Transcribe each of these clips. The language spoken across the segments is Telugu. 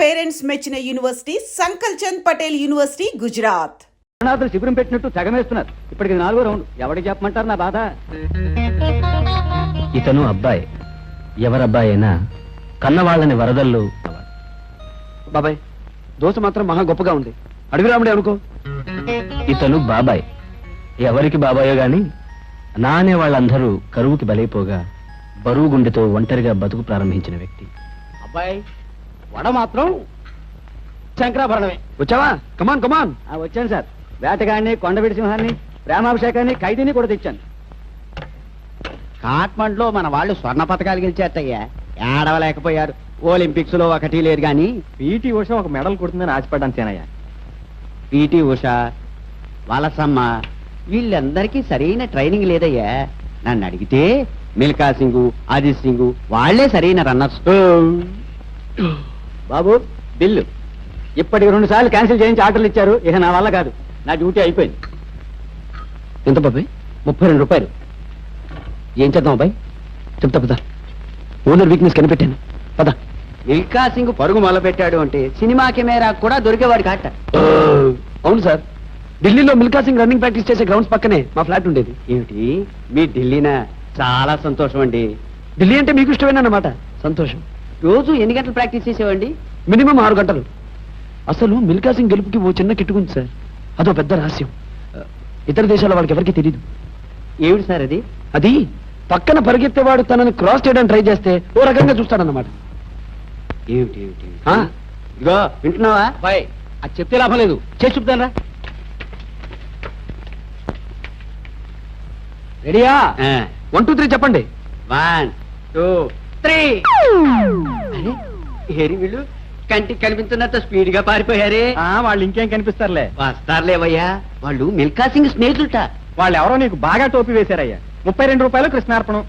పేరెంట్స్ మెచ్చిన యూనివర్సిటీ సంకల్ చంద్ పటేల్ యూనివర్సిటీ గుజరాత్. అనాథులు శిబిరం పెట్టినట్టు తెగమేస్తున్నారు. ఇప్పటికి 4వ రౌండ్. ఎవరికి చెప్పమంటారు నా బాధ? ఇతను అబ్బాయి, ఎవరబ్బాయి అయినా కన్నవాళ్ళని వరదల్లో. బాబాయ్, దోశ మాత్రం మహా గొప్పగా ఉంది. అడవి రాముడే అనుకో. ఇతను బాబాయ్, ఎవరికి బాబాయో గాని నా అనే వాళ్ళందరూ కరువుకి బలైపోగా బరువు గుండెతో ఒంటరిగా బతుకు ప్రారంభించిన వ్యక్తి. అబ్బాయి, వడ మాత్రం శంకరాభరణమే. వచ్చావా? కమాన్ కమాన్. వచ్చాను సార్. వేటగాడిని, కొండవిడి సింహాన్ని, ప్రేమాభిషేకాన్ని, ఖైదీని కూడా తెచ్చాను. కాట్మండ్లో మన వాళ్ళు స్వర్ణ పథకాలు గెలిచేట్టయ్యా. ఏడవలేకపోయారు. ఒలింపిక్స్ లో ఒకటి లేదు గాని పీటీ ఉష ఒక మెడల్ కొడుతుందని ఆశపడ్డాను సేనయ్య. పీటీ ఉష, వలసమ్మ వీళ్ళందరికీ సరైన ట్రైనింగ్ లేదయ్యా. నన్ను అడిగితే మిల్కా సింగ్, అజిత్ సింగ్ వాళ్లే సరైన రన్నర్స్. బాబు, బిల్లు ఇప్పటికి 2 సార్లు క్యాన్సిల్ చేయించి ఆర్డర్లు ఇచ్చారు. ఇక నా వల్ల కాదు. నా డ్యూటీ అయిపోయింది. ఎంత బాబాయ్? 32 రూపాయలు. ఏం చేద్దాం అబ్బాయి? చెప్తా పద. ఓనర్ వీక్నెస్ కనిపెట్టాను. పద. మిల్కా సింగ్ పరుగు మొదలు పెట్టాడు అంటే సినిమా కెమెరా కూడా దొరికేవాడు కాట. అవును సార్, ఢిల్లీలో మిల్కా సింగ్ రన్నింగ్ ప్రాక్టీస్ చేసే గ్రౌండ్స్ పక్కనే మా ఫ్లాట్ ఉండేది. ఏమిటి మీ ఢిల్లీనా? చాలా సంతోషం అండి. ఢిల్లీ అంటే మీకు ఇష్టమేనన్నమాట. సంతోషం. రోజు ఎన్ని గంటలు ప్రాక్టీస్ చేసేవండి? మినిమం 6 గంటలు. అసలు మిల్కా సింగ్ గెలుపుకి ఓ చిన్న కిట్టుకుంది సార్. అదో పెద్ద రహస్యం. ఇతర దేశాల వాళ్ళకి ఎవరికి తెలియదు. ఏమిటి సార్ అది? అది పక్కన పరిగెత్తేవాడు తనని క్రాస్ చేయడానికి ట్రై చేస్తే ఓ రకంగా చూస్తాడన్నమాట. ఏమిటి ఏమిటి? ఇదిగో వింటున్నావా బాయ్? అది చెప్తే లాభం లేదు. చేసి చూపుతానరా. రెడీయా? 1 2 3 చెప్పండి. 1 2 3. హేరి వీళ్ళు కంటికి కనిపించినంత స్పీడ్ గా పారిపోయారే. వాళ్ళు ఇంకేం కనిపిస్తారులే. వస్తారులేవయ్యా. వాళ్ళు మిల్కా సింగ్ స్నేహితులట. వాళ్ళు ఎవరో నీకు బాగా టోపీ వేశారయ్యా. 32 రూపాయలు కృష్ణార్పణం.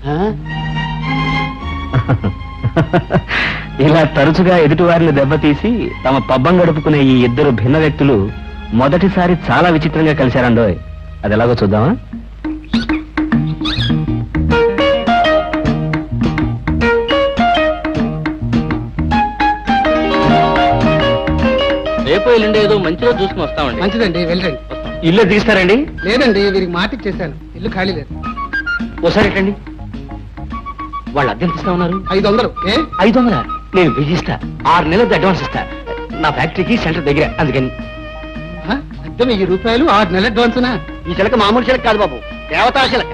ఇలా తరచుగా ఎదుటివారిని దెబ్బతీసి తమ పబ్బం గడుపుకునే ఈ ఇద్దరు భిన్న వ్యక్తులు మొదటిసారి చాలా విచిత్రంగా కలిశారండోయ్. అది ఎలాగో చూద్దామా? రేపు ఎల్లుండి ఏదో మంచిగా చూసుకుని వస్తామండి. మంచిదండి, వెళ్ళండి. ఇల్లు తీస్తారండి? లేదండి, వీరికి మాటికి చేశాను. ఇల్లు ఖాళీ లేదు. ఒకసారి ఎట్టండి. వాళ్ళు అద్దెం ఇస్తా ఉన్నారు. 500. 500? నేను బిజిస్తా. 6 నెలలది అడ్వాన్స్ ఇస్తా. నా ఫ్యాక్టరీకి సెంటర్ దగ్గర. అందుకని అద్దె 1000 రూపాయలు, 6 నెలల అడ్వాన్స్నా? ఈ చిలక మామూలు చిలక కాదు బాబు, దేవతా చిలక.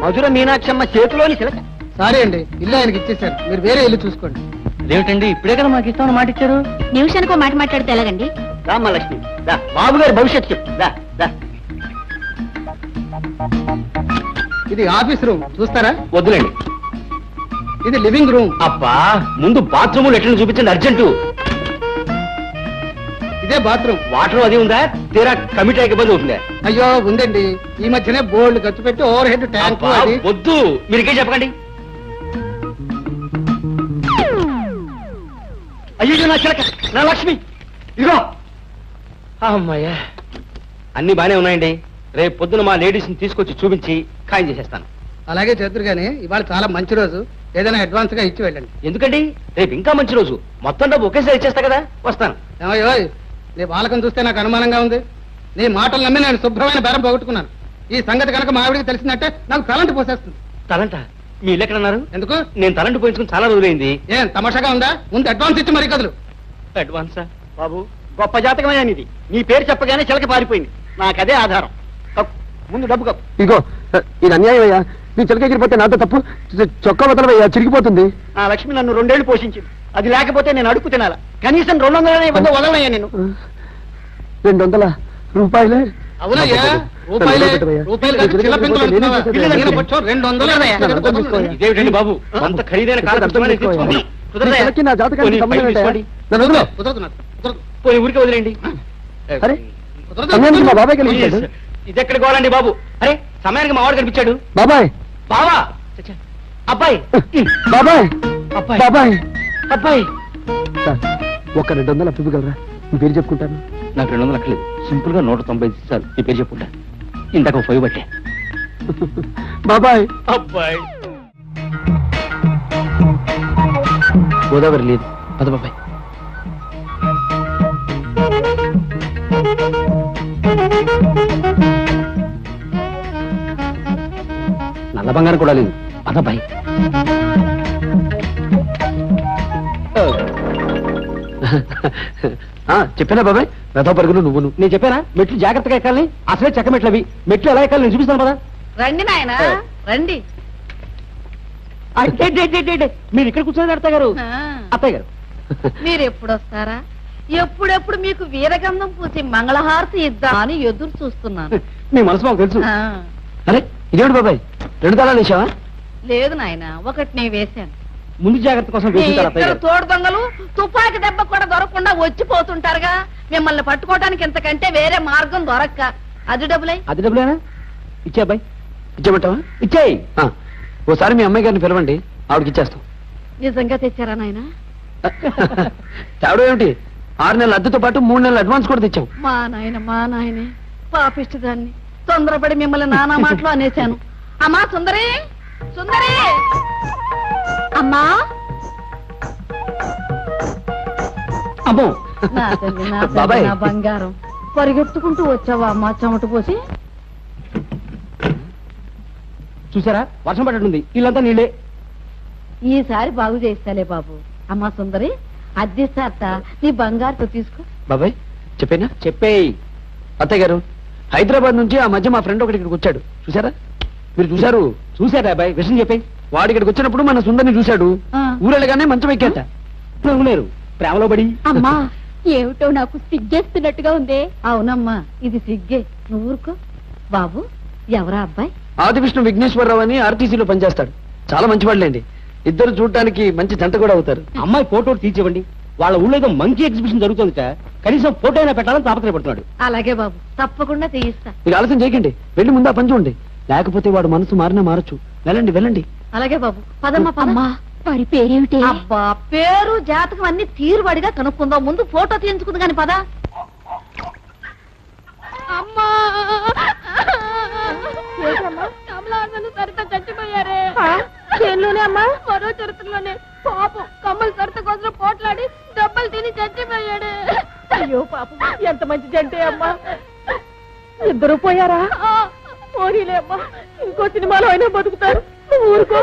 మధుర మీనాక్షమ్మ చేతిలోని చిలక. సారీ అండి, ఇల్లు ఆయనకి ఇచ్చేశాను. మీరు వేరే ఇల్లు చూసుకోండి. అదేమిటండి, ఇప్పుడే కదా మాకు ఇస్తామని మాట ఇచ్చారు. నిమిషానికో మాట మాట్లాడితే ఎలాగండి? రామలక్ష్మి, బాబు గారి భవిష్యత్తు చెప్పు. ఇది ఆఫీస్ రూమ్, చూస్తారా? వద్దులేండి. ఇది లివింగ్ రూమ్. అబ్బా, ముందు బాత్రూమ్ లెట్రిన్ చూపించండి అర్జెంటు. ఇదే బాత్రూమ్. వాటర్ అది ఉందా? తీరా కమిటీ ఇబ్బంది అవుతుందా? అయ్యో ఉందండి. ఈ మధ్యనే బోల్డ్ ఖర్చు పెట్టి ఓవర్ హెడ్ ట్యాంక్. వద్దు, మీరికే చెప్పకండి. అయ్యో నా చిలక, నా లక్ష్మి, ఇదిగో. అమ్మాయ్యా, అన్ని బానే ఉన్నాయండి. రేపు పొద్దున మా లేడీస్ ని తీసుకొచ్చి చూపించి ఖాయం చేసేస్తాను. అలాగే చేద్దరు గానీ ఇవాళ చాలా మంచి రోజు. ఏదైనా అడ్వాన్స్ గా ఇచ్చి వెళ్ళండి. ఎందుకండి? రేపు ఇంకా మంచి రోజు. మొత్తం డబ్బు ఒకేసారి ఇచ్చేస్తా కదా. వస్తాను. ఏమయ్యో, నీ బాలకం చూస్తే నాకు అనుమానంగా ఉంది. నీ మాటలు నమ్మి నేను శుభ్రమైన బేరం పోగొట్టుకున్నాను. ఈ సంగతి కనుక మా ఆవిడికి తెలిసిందంటే నాకు తలంటి పోసేస్తుంది. తలంట? మీ ఇల్లు ఎక్కడన్నారు? ఎందుకు? నేను తలంటి పోయించుకుని చాలా రోజులైంది. ఏం తమాషాగా ఉందా? ముందు అడ్వాన్స్ ఇచ్చి మరీ కదులు. అడ్వాన్సా? బాబు, గొప్ప జాతకమైన ఇది. నీ పేరు చెప్పగానే చిలక పారిపోయింది. నాకదే ఆధారం. ముందు డబ్బు కప్పు. ఇగో, ఇది అన్యాయం అయ్యా. నీ చిలక ఎగిరిపోతే నాతో తప్పు. చొక్కా వదలవయ్యా, చిరిగిపోతుంది. నా లక్ష్మి నన్ను 2 ఏళ్లు పోషించింది. అది లేకపోతే నేను అడుగు తినాలా? కనీసం 200 ఇవ్వదో వదలనయ్యా నేను. 200 రూపాయలే? అవునయ్యా, రూపాయలే. రూపాయలు కాదు, చిల్ల పెంకులు అంటున్నావా? ఇల్లు దగ్గర పచ్చో 200. ఇదేమిటండి బాబు, అంత ఖరీదైన కారు తెచ్చుకొని చిలకి నా జాతకానికి సంబంధం ఏంటయ్యా? నన్ను వదిలో. కుదరదు నాకు, కుదరదు. పోయి ఊరికే వదిలేండి. అరే, కుదరదు. సమయానికి మా బాబాయ్ కలిగించాడు. ఇది ఎక్కడికి పోవాలండి బాబు? అరే, సమయానికి మా వాడు కనిపించాడు. బాబాయ్, బావా, అబ్బాయి, బాబాయ్, అబ్బాయి, బాబాయ్. అబ్బాయి. సార్, ఒక 200 అప్పివ్వగలరా? మీ పేరు చెప్పుకుంటాను. నాకు 200 లక్షలేదు. సింపుల్ గా 195 ఇస్తారు. నీ పేరు చెప్పుకుంటా. ఇంతకు 5 బట్టే. బాబాయ్, అబ్బాయి. గోదావరి లేదు. పద బాబాయ్. నల్ల బంగారం కూడా లేదు అదబ్బాయి. చెప్పానా బాబాయ్, రథ పరుగులు నువ్వు నేను చెప్పానా మెట్లు జాగ్రత్తగా ఎక్కాలని. అసలే చెక్క మెట్లు అవి, మెట్లు ఎలా ఎక్కాలి నేను చూపిస్తాను కదా. రండి నాయనా రండి. మీరు ఇక్కడ కూర్చొని అత్తయ్య గారు. అత్తయ్య గారు మీరు ఎప్పుడు వస్తారా? ఎప్పుడెప్పుడు మీకు వీరగంధం పూసి మంగళహారతి ఇద్దాం అని ఎదురు చూస్తున్నాను. మీ మనసు మాకు తెలుసు. ఆ, అరే ఇదేమిటి బాబాయ్, 2 తాళాలు వేసావా? లేదు నాయనా, ఒకటి నేను వేశాను. ముందు జాగ్రత్త కోసం మీ వేసుకుంటారు అత్తయ్య ఇద్దరు గారు. తోడు దొంగలు తుపాకి దెబ్బ కూడా దొరకకుండా వచ్చిపోతుంటారుగా. మిమ్మల్ని పట్టుకోవడానికి ఇంతకంటే వేరే మార్గం దొరక్క. అది డబ్బులై. అది డబ్బులేనా? ఇచ్చే అబ్బాయి, ఇచ్చేమంటావా? ఇచ్చేయి. ఓసారి మీ అమ్మాయి గారిని పిలవండి, ఆవిడకి ఇచ్చేస్తాం. నిజంగా తెచ్చారా నాయనా? తేవడం ఏమిటి, 6 నెలల అద్దెతో పాటు 3 నెలల అడ్వాన్స్ కూడా తెచ్చాం. మా నాయనే పాపిష్టదాన్ని తొందరపడి మిమ్మల్ని నానా మాటలు అనేశాను. అమ్మా సుందరి, సుందరి అమ్మా. అమ్మో నా తల్లి, నా తల్లి, బాబాయ్. నా బంగారం, పరిగెత్తుకుంటూ వచ్చావా అమ్మా చెమట పోసి? చూసారా వర్షం పడ్డట్టుంది, ఇల్లంతా నీళ్ళే. ఈసారి బాగు చేస్తాలే బాబు. అమ్మా సుందరి, అద్దెస్తారట, నీ బంగారుతో తీసుకో. బాబాయ్ చెప్పేనా? చెప్పేయి. అత్తయ్య గారు, హైదరాబాద్ నుంచి ఆ మధ్య మా ఫ్రెండ్ ఒకటి ఇక్కడికి వచ్చాడు, చూసారా? మీరు చూసారు? చూసారా అబ్బాయి, విషయం చెప్పేయి. వాడు ఇక్కడికి వచ్చినప్పుడు మన సుందరిని చూశాడు, ఆ. ఊరెళ్ళగానే మంచం ఎక్కేట. నవ్వులేరు ప్రేమలో పడి. అమ్మా ఏమిటో నాకు సిగ్గేస్తున్నట్టుగా ఉంది. అవునమ్మా, ఇది సిగ్గే, నువ్వు ఊరుకో. బాబు ఎవరా అబ్బాయి? ఆదివిష్ణు విఘ్నేశ్వరరావు అని ఆర్టీసీలో పనిచేస్తాడు, చాలా మంచివాళ్ళండి. ఇద్దరు చూడటానికి మంచి జంట కూడా అవుతారు. అమ్మాయి ఫోటో తీర్చివ్వండి, వాళ్ళ ఊళ్ళో ఏదో మంకీ ఎగ్జిబిషన్ జరుగుతుందిట, కనీసం ఫోటో అయినా పెట్టాలని తాపత్రయపడుతున్నాడు. అలాగే బాబు, తప్పకుండా తీయిస్తా. మీరు ఆలస్యం చేయకండి, వెళ్ళి ముందు ఆ పని చూడండి, లేకపోతే వాడు మనసు మారినా మారచ్చు. వెళ్ళండి వెళ్ళండి. అలాగే బాబు, పదమ్మా పదమ్మా. వాడి పేరేమిటి? అబ్బా, పేరు జాతకం అన్ని తీరుబడిగా కనుక్కుందాం, ముందు ఫోటో తీయించుకుంది కాని పద. అమ్మా సరిత చచ్చిపోయారే. చేనులోనే అమ్మా, మరో చరిత్రలోనే పాపం కమ్మలు సరిత కోసం పోట్లాడి దెబ్బలు తిని చచ్చిపోయాడు. అయ్యో పాపం, ఎంత మంచి జంటే అమ్మా. ఇద్దరు పోయారా? పోనీలే అమ్మా, ఇంకో సినిమాలో అయినా బతుకుతారు. ఊరుకో.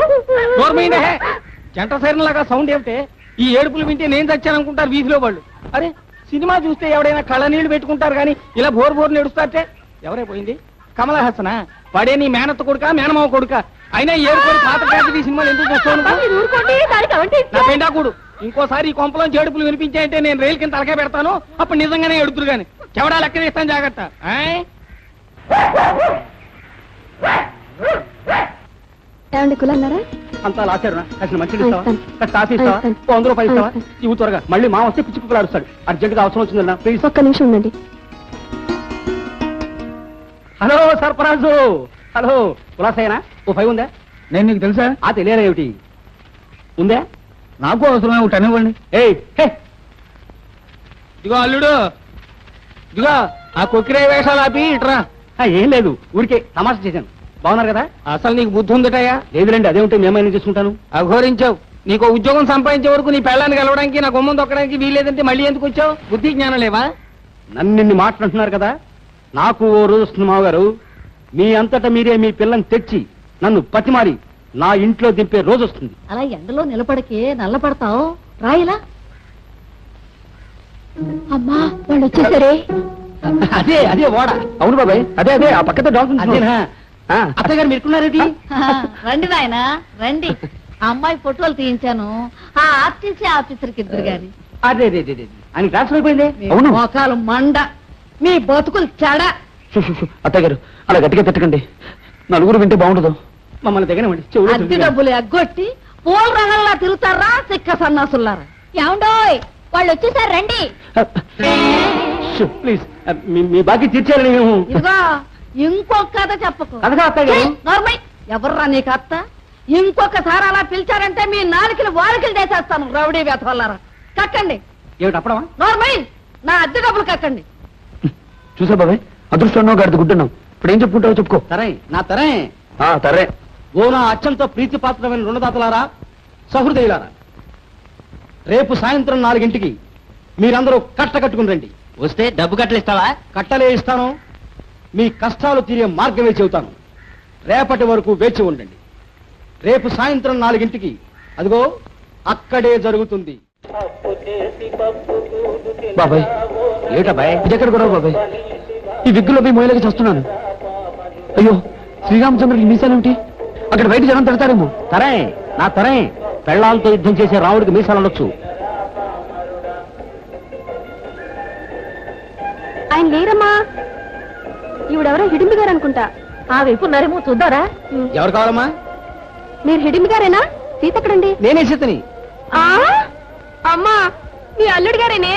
జంట సైరన్ లాగా సౌండ్ ఏమిటే? ఈ ఏడుపులు వింటే నేను చచ్చాననుకుంటారు వీధిలో వాళ్ళు. అరే సినిమా చూస్తే ఎవడైనా కళ్ళ నీళ్లు పెట్టుకుంటారు కానీ ఇలా బోర్ బోర్ నేడుస్తారటే. ఎవరైపోయింది? కమలా హాసనా? వాడే నీ మేనత్త కొడుక మేనమావ కొడుక? అయినా ఏడుకోడు పాత ఈ సినిమాలు ఎందుకు చూస్తాను? నా పెండాకుడు ఇంకోసారి ఈ కొంపలో ఏడుపులు వినిపించాయంటే నేను రైలు కింద తలకే పెడతాను, అప్పుడు నిజంగానే ఎడుతురు గాని. చెవడా లెక్క తీస్తాను, జాగ్రత్త. కులన్నారా? అంతా లాచారు. అసలు మంచి కాఫీ ఇస్తావా? 100 రూపాయలు ఇస్తావా? ఇవి త్వరగా, మళ్ళీ మా వస్తే పిచ్చి కుక్కలు అరుస్తాడు. అర్జెంట్ గా అవసరం వచ్చిందన్నా, ప్లీజ్. ఒక్క నిమిషం ఉండండి. హలో సర్పరాజు, హలో కులాసైనా ఓ 5 ఉందా? నేను నీకు తెలుసా? ఆ తెలియదా ఏమిటి? ఉందా? నాకు అవసరమే ఒకటి అనివ్వండి. ఏయ్ హే, ఇదిగో అల్లుడు, ఇదిగో ఆ కొక్కిరే వేషాలు ఆపి ఇట్రా. ఏం లేదు, ఊరికే తమాషా చేశాను. బాగున్నారు కదా? అసలు నీకు బుద్ధి ఉందటయ్యా? లేదులేండి, అదేమిటి మేమైనా చేసుకుంటాను. అఘోరించావు. నీకు ఉద్యోగం సంపాదించే వరకు నీ పెళ్ళాన్ని కలవడానికి నా గుమ్మం దొక్కడానికి వీలేదంటే మళ్ళీ ఎందుకు వచ్చావు? బుద్ధి జ్ఞానం లేవా? నన్ను మాట్లాడుతున్నారు కదా, నాకు ఓ రోజు వస్తుంది మావగారు, మీ అంతటా మీరే మీ పిల్లని తెచ్చి నన్ను పతిమారి నా ఇంట్లో దింపే రోజు వస్తుంది. అలా ఎండలో నిలబడికే నల్లపడతావు, రాయిలా. అమ్మా వాళ్ళు వచ్చేసరే. అదే అదే వాడ. అవును బాబాయ్, అదే అదే ఆ పక్కతో డాక్టర్. అత్తయ్య గారు మీరుకున్నారేంటి? రండి నాయనా రండి. ఆ అమ్మాయి ఫోటోలు తీయించాను, ఆ ఆర్టీసీ ఆఫీసర్కి ఇద్దరు గాని. అదే అదే అదే ఆయన ట్రాన్స్ఫర్ అయిపోయింది. మీ అవును మోకాలు మండ, మీ బతుకులు చెడ. అత్తయ్య గారు అలా గట్టిగా తిట్టకండి, నలుగురు వింటే బాగుండదు. మమ్మల్ని దగ్గర అద్దె డబ్బులు ఎగ్గొట్టి పూల రంగంలా తిరుగుతారా సిక్క సన్నాసులారా. ఏమండోయ్ వాళ్ళు వచ్చేసారు రండి. ప్లీజ్ మీ బాకీ తీర్చారని మేము. ఇదిగో ఇంకొక కథ చెప్పకు. కథగా అత్తయ్య గారు. నార్మల్ ఎవర్రా నీకు అత్త? ఇంకొకసారి అలా పిలిచారంటే మీ నాలుకలు వారికలు చేసేస్తాను. రౌడీ వేతవల్లారా, కక్కండి. ఏమిటి అప్పడమా? నార్మల్ నా అద్దె డబ్బులు కక్కండి. చూసా బాబాయ్, అదృష్టం గడిది గుడ్డున్నాం. ఇప్పుడు ఏం చెప్పుకుంటావో చెప్పుకో. తరే నా తరే తరే. ఓ నా అత్యంత ప్రీతిపాత్రమైన రుణదాతలారా, సహృదయులారా, రేపు సాయంత్రం 4 గంటలకి మీరందరూ కట్టకట్టుకుని రండి. వస్తే డబ్బు కట్టలు ఇస్తావా? కట్టలే ఇస్తాను, మీ కష్టాలు తీరే మార్గమే చెబుతాను. రేపటి వరకు వేచి ఉండండి. రేపు సాయంత్రం 4 అదిగో అక్కడే జరుగుతుంది. బాబాయ్ ఏటబాయ్ ఇదెక్కడ కూడా బాబాయ్? ఈ విగ్గులో పోయి మొయలకి చేస్తున్నాను. అయ్యో శ్రీరామచంద్రుడికి మీసాలేమిటి? అక్కడ బయట జనం పెడతారేమో. తరే నా తరే, పెళ్ళాలతో యుద్ధం చేసే రాముడికి మీసాలు ఉండొచ్చు. ఆయన లేరమ్మా. ఈవిడెవరో హిడింబి గారు అనుకుంటా. ఆ వైపు ఉన్నారేమో చూద్దారా? ఎవరు కావాలమ్మా? మీరు హిడింబి గారేనా? సీత ఎక్కడండి? నేనే సీతని. అమ్మా మీ అల్లుడు గారేనే.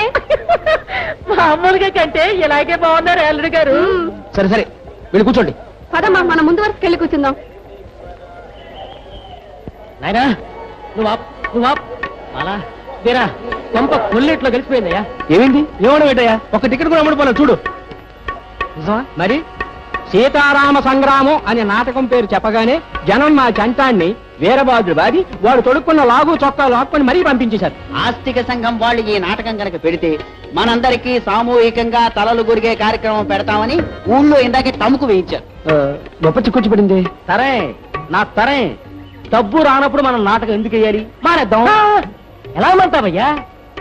మామూలుగా కంటే ఇలాగే బాగున్నారు అల్లుడు గారు. సరే సరే వెళ్ళి కూర్చోండి. పదమ్మా మన ముందు వరకు వెళ్ళి కూర్చుందాం. నాయనా నువ్వు అలా తీరా కొంప కొల్లేట్లో కలిసిపోయిందయ్యా. ఏమైంది? ఏమన్నా పెట్టయ్యా? ఒక టికెట్ కూడా అమ్ముడుపోలే చూడు. మరి సీతారామ సంగ్రామం అనే నాటకం పేరు చెప్పగానే జనం మా చంటాన్ని వీరబాదుడు బాది వాడు తొడుక్కున్న లాగు చొక్కా లాక్కొని మరీ పంపించేశారు. ఆస్తిక సంఘం వాళ్ళు ఈ నాటకం కనుక పెడితే మనందరికీ సామూహికంగా తలలు గురిగే కార్యక్రమం పెడతామని ఊళ్ళో ఇందాకే తముకు వేయించారు. గొప్ప చిక్కొచ్చి పడింది. తరే నా తరే, డబ్బు రానప్పుడు మనం నాటకం ఎందుకు వేయాలి? మానేద్దాం. ఎలా మంటావయ్యా?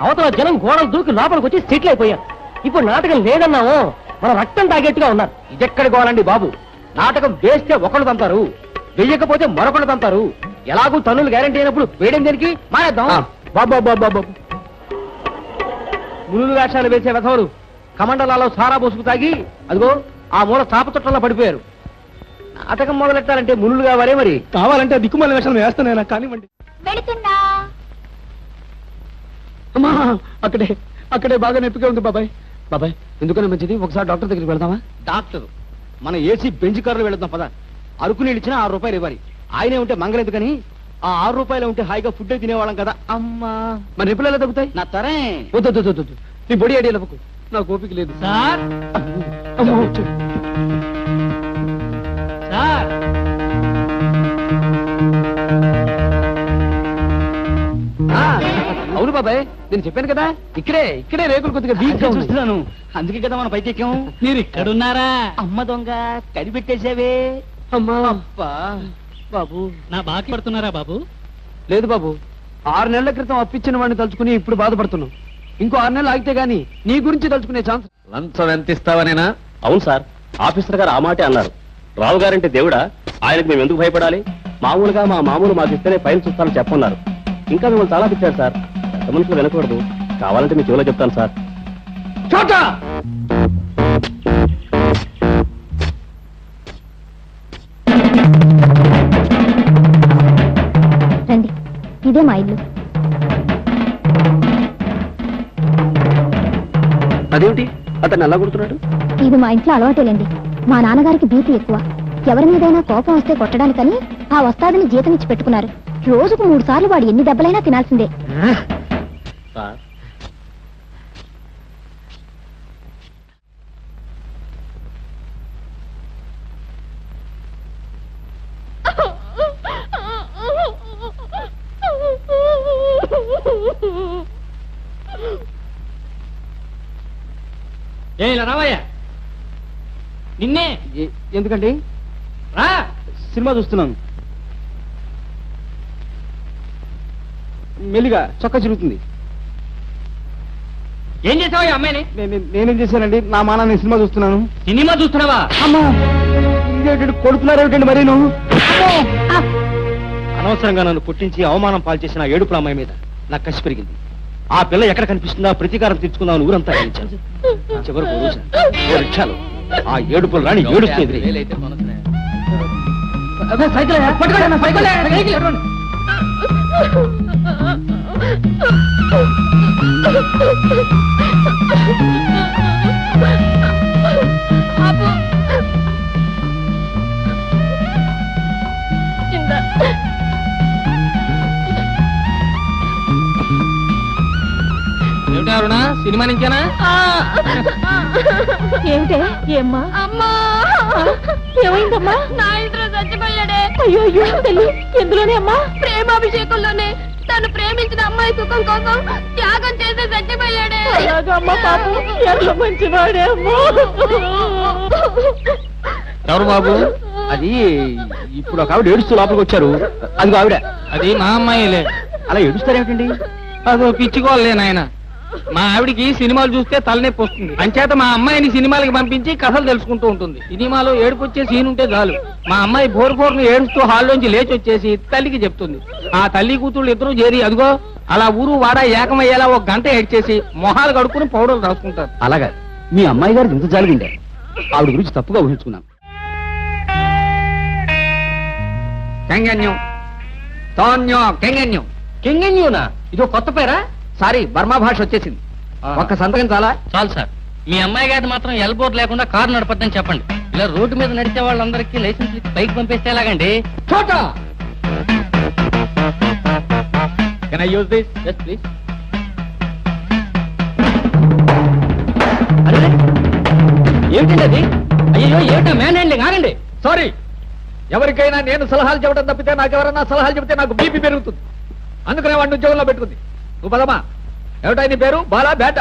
అవతల జనం గోడలు దూకి లోపలికి వచ్చి సెటిల్ అయిపోయారు. ఇప్పుడు నాటకం లేదన్నాము, మన రక్తం తాగేట్టుగా ఉన్నారు. ఇదెక్కడి గోలండి బాబు? నాటకం వేస్తే ఒకళ్ళు తంతారు, వెయ్యకపోతే మరొకళ్ళు తంతారు. ఎలాగూ తన్నులు గ్యారంటీ అయినప్పుడు వేయడం దేనికి? మానేద్దాం. బాబు మునులు వేషాలు వేసే వెధవలు కమండలాలో సారా బోసుకు తాగి అదిగో ఆ మూల చాప చుట్టంలో పడిపోయారు. నాటకం మొదలెట్టాలంటే మునులు కావాలే. మరి కావాలంటే దిక్కుమాల వేషాలు వేస్తానైనా కానివ్వండి. వెళుతున్నా. అమ్మా అక్కడే అక్కడే బాగా నొప్పిగా ఉంది బాబాయ్. బాబాయ్ ఎందుకన్నా మంచిది ఒకసారి డాక్టర్ దగ్గరికి వెళ్దామా? డాక్టర్ మన ఏసీ బెంచ్ కారులో వెళదాం పద. అరకు నీళ్ళు ఇచ్చినా 6 రూపాయలు ఇవ్వాలి. ఆయనే ఉంటే మంగలేదు కానీ ఆ 6 రూపాయలు ఉంటే హాయిగా ఫుడ్ తినేవాళ్ళం కదా. అమ్మా మరి నొప్పులు ఎలా తగ్గుతాయి? నా తరే. వద్దు నీ బొడి ఐడియా లవ్వకు, నాకు ఓపిక లేదు. సార్ అమ్మో. సార్ అవును బాబాయ్, నేను చెప్పాను కదా ఇక్కడే రేకులు కొద్దిగా వీక్ చూస్తున్నాను. అందుకే కదా మన పైకి ఎక్కాం. మీరు ఇక్కడున్నారా? అమ్మ దొంగ కనిపెట్టేసావే. అమ్మా అబ్బా బాబు. నా బాకి పడుతున్నారా బాబు? లేదు బాబు, 6 నెలల క్రితం అప్పించిన వాడిని తలుచుకుని ఇప్పుడు బాధపడుతున్నావు. ఇంకో 6 నెలలు ఆగితే గానీ నీ గురించి తలుచుకునే ఛాన్స్. లంచం ఎంత ఇస్తావనేనా? అవును సార్, ఆఫీసర్ గారు ఆ మాటే అన్నారు. రావు గారంటే దేవుడా, ఆయనకు మేము ఎందుకు భయపడాలి? మామూలుగా మా మామూలు మాకు ఇస్తేనే ఫైల్ చూస్తానని చెప్పన్నారు. ఇంకా మిమ్మల్ని చాలా తిట్టారు సార్. పెద్ద మనుషులు వినకూడదు. కావాలంటే మీ చెవిలో చెప్తాను సార్. చోట రండి, ఇదే మా ఇల్లు. అదేమిటి అతను ఎలా కొడుతున్నాడు? ఇది మా ఇంట్లో అలవాటేలేండి. మా నాన్నగారికి బీపీ ఎక్కువ. ఎవరి మీదైనా కోపం వస్తే కొట్టడానికని ఆ వస్తాదని జీతం ఇచ్చి పెట్టుకున్నారు. రోజుకు 3 సార్లు వాడు ఎన్ని దెబ్బలైనా తినాల్సిందే. సార్ ఇలా రావయ్యా. నిన్నే. ఎందుకండి? రా, సినిమా చూస్తున్నాను. మెల్లిగా చొక్కా చిరుగుతుంది. ఏం చేసావా అమ్మాయిని? నేనేం చేశానండి? నా మాన నేను సినిమా చూస్తున్నాను. సినిమా చూస్తున్నావా? అమ్మా కొడుతున్నారేమిటండి మరి నువ్వు? అనవసరంగా నన్ను పుట్టించి అవమానం పాలు చేసిన ఏడుపుల అమ్మాయి మీద నాకు కసి పెరిగింది. ఆ పిల్ల ఎక్కడ కనిపిస్తుందా ప్రతీకారం తెచ్చుకుందామని ఊరంతా గెలిచాను. చివరకు రిక్షాలో ఆ ఏడుపులు రాని ఏడుస్తుంది. ఏమిటారునా సినిమా నుంచేనా? ఏమిటే? ఏమ్మా? అమ్మా ఏమైందమ్మా? నా ఇంట్లో చచ్చిపోయాడే. అయ్యో అయ్యో తల్లి, ఎందులోనే అమ్మా? ప్రేమాభిషేకంలోనే. తన తను ప్రేమించిన అమ్మాయి సుఖం కోసం త్యాగం చేసి చచ్చిపోయాడే. ఎవరు బాబు? అది ఇప్పుడు ఒక ఆవిడ ఏడుస్తూ లోపలికి వచ్చారు. అది ఆవిడ. అది మా అమ్మాయిలే. అలా ఏడుస్తారేమిటండి? అదో పిచ్చుకోవాలే నాయన. మా ఆవిడికి సినిమాలు చూస్తే తలనొప్పి వస్తుంది. అంచేత మా అమ్మాయిని సినిమాలకి పంపించి కథలు తెలుసుకుంటూ ఉంటుంది. సినిమాలో ఏడుపు వచ్చే సీన్ ఉంటే చాలు మా అమ్మాయి బోర్ను ఏడుస్తూ హాల్లోంచి లేచి వచ్చేసి తల్లికి చెప్తుంది. ఆ తల్లి కూతుళ్ళు ఇద్దరు చేరి అదిగో అలా ఊరు వాడ ఏకమయ్యేలా ఒక గంట ఏడ్చేసి మొహాలు కడుక్కుని పౌడర్లు రాసుకుంటారు. అలాగా మీ అమ్మాయి గారు ఇంత జరిగిండే ఆవిడ గురించి తప్పుగా ఊహించుకున్నాను. కెంగన్యం తోన్యం కెంగన్యం. కెంగన్యూనా? ఇదో కొత్త పేరా? సారీ బర్మా భాష వచ్చేసింది. ఒక్క సంతకం చాలా. చాలు సార్. మీ అమ్మాయి గారి మాత్రం ఎల్బోర్డ్ లేకుండా కారు నడపద్దని చెప్పండి. ఇలా రోడ్డు మీద నడిచే వాళ్ళందరికీ లైసెన్స్ ఇచ్చి బైక్ పంపిస్తే ఎలాగండి? చోట can I use this? Yes please. ఏమిటండి అది? అయ్యో ఏమిటా మ్యాన్ హ్యాండ్లింగ్? ఆగండి. సారీ. ఎవరికైనా నేను సలహాలు చెప్పడం తప్పితే నాకు ఎవరన్నా సలహాలు చెబితే నాకు బీపీ పెరుగుతుంది. అందుకనే వాడిని ఉద్యోగంలో పెట్టుకుంది. నువ్వు పదమా. ఏమిటా నీ పేరు? బాలా బేట?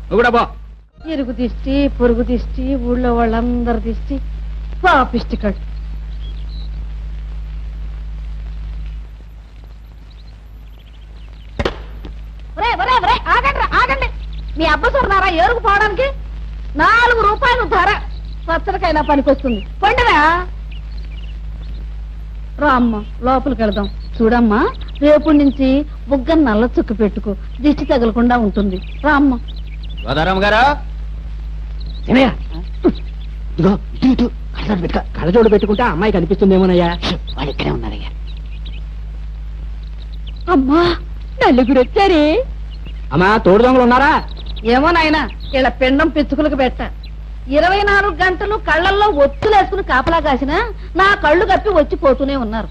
నువ్వు కూడా బా. ఇరుగు దిష్టి పొరుగు దిష్టి ఊళ్ళో వాళ్ళందరి దిష్టి పాపిష్టి కడు. ఆగండి. మీ అబ్బసున్నారా ఏరుకు పోవడానికి? 4 రూపాయలు ధర. పచ్చడికైనా పనికొస్తుంది. పండుగ రామ్మ లోపలికి వెళదాం. చూడమ్మా, రేపు నుంచి బుగ్గ నల్ల చుక్క పెట్టుకో, దిష్టి తగలకుండా ఉంటుంది. రామ్మ. గోదారాం గారా, ఇదిగో ఇటు ఇటు కళ్ళజోడు పెట్టుకో. కళ్ళజోడు పెట్టుకుంటే అమ్మాయి కనిపిస్తుందేమోనయ్యా. వాళ్ళు ఇక్కడే ఉన్నారయ్యా. అమ్మా, నలుగురు వచ్చారే. అమ్మా, తోడు దొంగలు ఉన్నారా? ఏమో నాయనా, ఇలా పిండం పిచ్చుకులకు పెట్ట. 24 గంటలు కళ్ళల్లో ఒత్తులేసుకుని కాపలా కాసినా నా కళ్ళు కప్పి వచ్చిపోతూనే ఉన్నారు.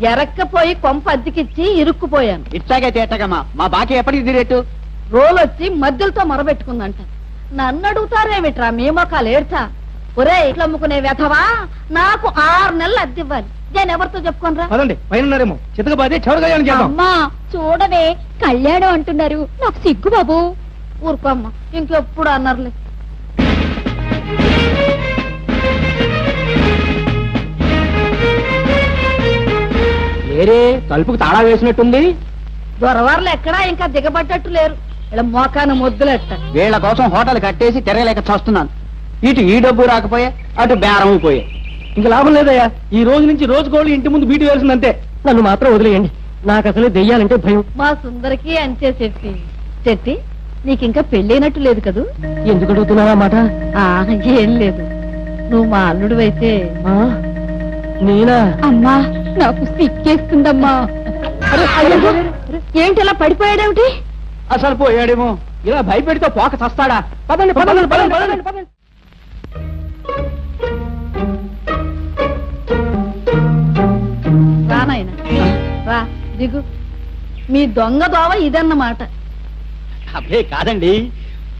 ఎరక్కపోయి కొంప అద్దెకిచ్చి ఇరుక్కుపోయాను. ఇట్లాగే తేటగమ్మా. మా బాకీ ఎప్పటికి తీరేట్టు? రోలొచ్చి మధ్యలతో మొరబెట్టుకుందంట. నన్ను అడుగుతారేమిట్రా మీ మొక్కలు ఏడ్చా? ఒరే ఇట్లా అమ్ముకునే వ్యధవా, నాకు 6 నెలలు అద్దెవ్వాలి. నేను ఎవరితో చెప్పుకోనరా? పదండి, పైన ఉన్నారేమో. చితకబాదే చెడు కళ్యాణం చేద్దాం. అమ్మా చూడవే, కళ్యాణం అంటున్నారు. నాకు సిగ్గు బాబు. ఊరుకోమ్మా, ఇంకెప్పుడు అన్నారులే. వేరే తలుపుకు తాళా వేసినట్టుంది. దొరవార్లు ఎక్కడా ఇంకా దిగబడ్డట్టు లేరు. ఇలా మోకాను మొద్దులెట్ట. వీళ్ళ కోసం హోటల్ కట్టేసి తిరగలేక చూస్తున్నాను. ఇటు ఈ డబ్బు రాకపోయే, అటు బేరం పోయే. ఇంకా లాభం లేదయ్యా. ఈ రోజు నుంచి రోజుకోళ్ళు ఇంటి ముందు బీటు వేసిందంతే. నన్ను మాత్రం వదిలేయండి. నాకు అసలు దెయ్యాలంటే భయం. మా సుందరికి అంతే చెట్టి. చెట్టి, నీకింకా పెళ్ళైనట్టు లేదు కదూ? ఎందుకు అడుగుతున్నావా మాట? ఏం లేదు. నువ్వు మా అల్లుడు అయితే. నేనా? అమ్మా, నాకు సిక్కేస్తుందమ్మా. ఏంటి ఇలా పడిపోయాడేమిటి? అసలు పోయాడేమో. ఇలా భయపెడితే పోక చస్తాడా? పదండి పదండి పదండి పదండి పదండి. రా నాయనా, రా దిగు. మీ దొంగ దోవ ఇదన్నమాట. అబ్బే కాదండి,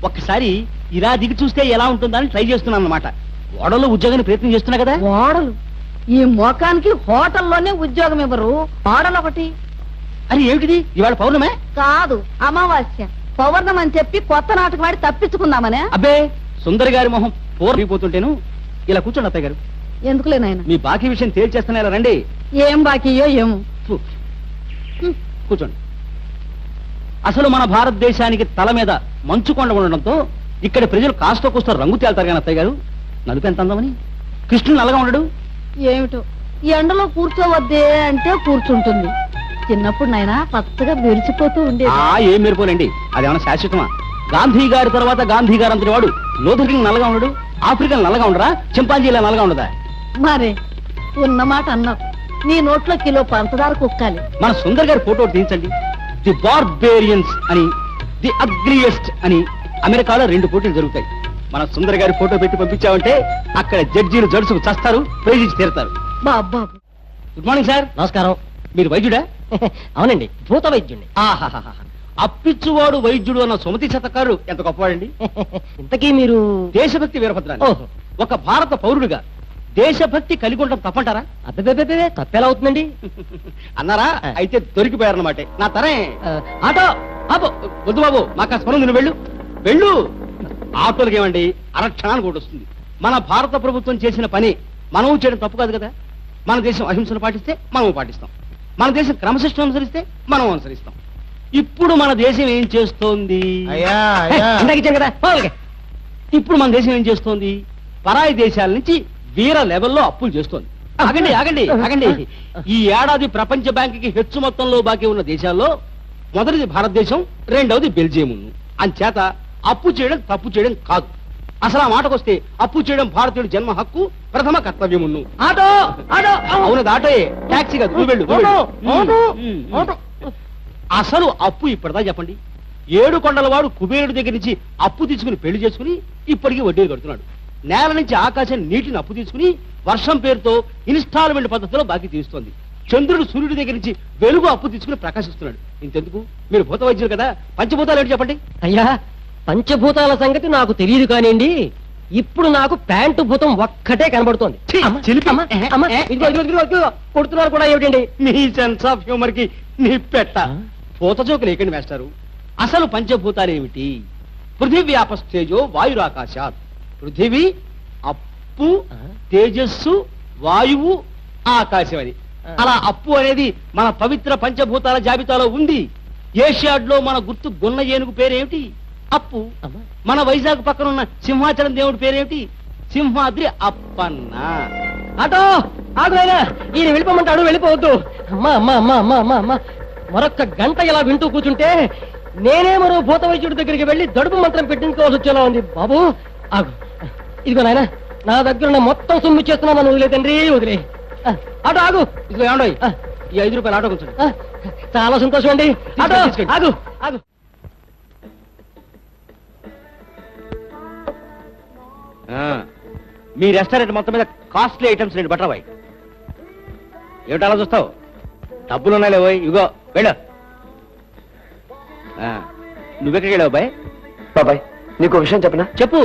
ఒక్కసారి ఇలా దిగి చూస్తే ఎలా ఉంటుందని ట్రై చేస్తున్నాను అన్నమాట. ఓడలో ఉద్యోగాన్ని ప్రయత్నం చేస్తున్నా కదా. ఓడలు? ఈ మోకానికి హోటల్లోనే ఉద్యోగం ఇవ్వరు. ఓడలు ఒకటి. అది ఏమిటిది? ఇవాళ పౌర్ణమే? కాదు, అమావాస్య. పౌర్ణం అని చెప్పి కొత్త నాటకం వాడి తప్పించుకుందామనే. అబ్బే, సుందరి గారి మొహం పోరిపోతుంటేను. ఇలా కూర్చోండి అత్తయ్య గారు. ఎందుకులే నాయన, మీ బాకీ విషయం తేల్చేస్తున్నా. ఇలా రండి. ఏం బాకీయో ఏమో. ఫు. కూర్చోండి. అసలు మన భారతదేశానికి తల మీద మంచు కొండ ఉండడంతో ఇక్కడ ప్రజలు కాస్త కూస్త రంగు తేల్తారు కానీ అత్తయ్య గారు, నలుపు ఎంత అందమని. కృష్ణుడు నల్లగా ఉండడు. ఏమిటో ఈ ఎండలో కూర్చోవద్దే అంటే కూర్చుంటుంది. చిన్నప్పుడు నాయన పచ్చగా మెరిచిపోతూ ఉండేది. ఏం మెరిపోలేండి, అదేమన్నా శాశ్వతమా? గాంధీ గారి తర్వాత గాంధీ గారు అంతటి వాడు లోతుడికి నల్లగా ఉండడు. ఆఫ్రికన్ నల్లగా ఉండరా? చింపాంజీలా నల్లగా ఉండదా? మరే ఉన్నమాట అన్నావు. నీ నోట్లో కిలో పంచదార కుక్కాలి. మన సుందర్ గారి ఫోటో తీయించండి. ది బార్బేరియన్స్ అని, ది అగ్రియస్ట్ అని అమెరికాలో 2 పోటీలు జరుగుతాయి. మన సుందర్ గారి ఫోటో పెట్టి పంపించామంటే అక్కడ జడ్జీలు జడుసుకు చస్తారు, ప్రైజ్ ఇచ్చి తీరుతారు. బాబా, గుడ్ మార్నింగ్ సార్. నమస్కారం. మీరు వైద్యుడా? అవునండి, భూత వైద్యుడిని. ఆహాహా, అప్పిచ్చువాడు వైద్యుడు అన్న సుమతి శతకారు ఎంత గొప్పవాడండి. ఇంతకీ మీరు? దేశభక్తి వీరభద్రాన్ని. ఓహో. ఒక భారత పౌరుడిగా దేశభక్తి కలిగి ఉండడం తప్పంటారా? అబ్బే తప్పేలా అవుతుందండి? అన్నారా? అయితే దొరికిపోయారన్నమాట. నా తరే ఆటో ఆపో. వద్దు బాబు, మాకు ఆ స్మరణ వెళ్ళు వెళ్ళు. ఆటోలకి ఏమండి అరక్షణానికి ఒకటి వస్తుంది. మన భారత ప్రభుత్వం చేసిన పని మనం చేయడం తప్పు కాదు కదా. మన దేశం అహింసను పాటిస్తే మనం పాటిస్తాం, మన దేశం క్రమశిక్షణ అనుసరిస్తే మనం అనుసరిస్తాం. ఇప్పుడు మన దేశం ఏం చేస్తోంది? ఇందాక ఇచ్చాను కదా. ఇప్పుడు మన దేశం ఏం చేస్తోంది? పరాయి దేశాల నుంచి వీర లెవెల్లో అప్పులు చేస్తోంది. ఆగండి ఆగండి ఆగండి. ఈ ఏడాది ప్రపంచ బ్యాంకుకి హెచ్చు మొత్తంలో బాకీ ఉన్న దేశాల్లో మొదటిది భారతదేశం, రెండవది బెల్జియం. అంచేత అప్పు చేయడం తప్పు చేయడం కాదు. అసలు ఆ మాటకొస్తే అప్పు చేయడం భారతీయుడి జన్మ హక్కు, ప్రథమ కర్తవ్యమును. ఆటో ఆటో అవునది ఆటోయే, టాక్సీ కాదు. నువ్వు వెళ్ళు, నువ్వు వెళ్ళు. అసలు అప్పు ఇప్పటిదా చెప్పండి. 7 కొండల వాడు కుబేరుడి దగ్గర నుంచి అప్పు తీసుకుని పెళ్లి చేసుకుని ఇప్పటికీ వడ్డీలు కడుతున్నాడు. నేల నుంచి ఆకాశం నీటిని అప్పు తీసుకుని వర్షం పేరుతో ఇన్స్టాల్మెంట్ పద్ధతిలో బాకీ తీరుస్తోంది. చంద్రుడు సూర్యుడి దగ్గర నుంచి వెలుగు అప్పు తీసుకుని ప్రకాశిస్తున్నాడు. ఇంతెందుకు, మీరు భూత వైద్యులు కదా, పంచభూతాలు ఏంటి చెప్పండి. అయ్యా, పంచభూతాల సంగతి నాకు తెలియదు కానివ్వండి. ఇప్పుడు నాకు ప్యాంటు భూతం ఒక్కటే కనబడుతోంది. చిలిపి. కొడుతున్నారు కూడా ఏమిటండి? మీ సెన్స్ ఆఫ్ హ్యూమర్ కి నీ పెట్ట. పూత జోకు లేకండి వేస్తారు. అసలు పంచభూతాలు ఏమిటి? పృథివ్యాపస్తేజో వాయురాకాశాత్. పృథివీ, అప్పు, తేజస్సు, వాయువు, ఆకాశం. అని అలా అప్పు అనేది మన పవిత్ర పంచభూతాల జాబితాలో ఉంది. ఏషియాడ్ లో మన గుర్తు గున్న ఏనుగు పేరేమిటి? అప్పు. మన వైజాగ్ పక్కన ఉన్న సింహాచలం దేవుడి పేరేమిటి? సింహాద్రి అప్పన్న. ఆటో ఆగునైనా, ఈయన వెళ్ళిపోమంటాడు, వెళ్ళిపోవద్దు. అమ్మా అమ్మా అమ్మా అమ్మా అమ్మా అమ్మా, మరొక్క గంట ఇలా వింటూ కూర్చుంటే నేనే మరో భూత వైద్యుడి దగ్గరికి వెళ్ళి దడుపు మంత్రం పెట్టించుకోవాల్సి వచ్చేలా ఉంది. బాబు ఆగు. ఇదిగో నాయన, నా దగ్గర ఉన్న మొత్తం సొమ్ము చేస్తున్నాను. వదిలే తండ్రి, వదిలే. ఆటో ఆగు. ఇదిగో ఏమండో ఈ 5 రూపాయలు ఆటో కొంచెం. చాలా సంతోషం అండి. ఆటో ఆగు ఆగు. మీ రెస్టారెంట్ మొత్తం మీద కాస్ట్లీ ఐటమ్స్ రెండు బట్టరబాయ్. ఏమిటి అలా చూస్తావు? డబ్బులు ఉన్నాయి లేవోయ్, ఇగో వెళ్ళు. నువ్వెక్కడికి వెళ్ళావు బాయ్? బాబాయ్, నీకు విషయం చెప్పనా? చెప్పు.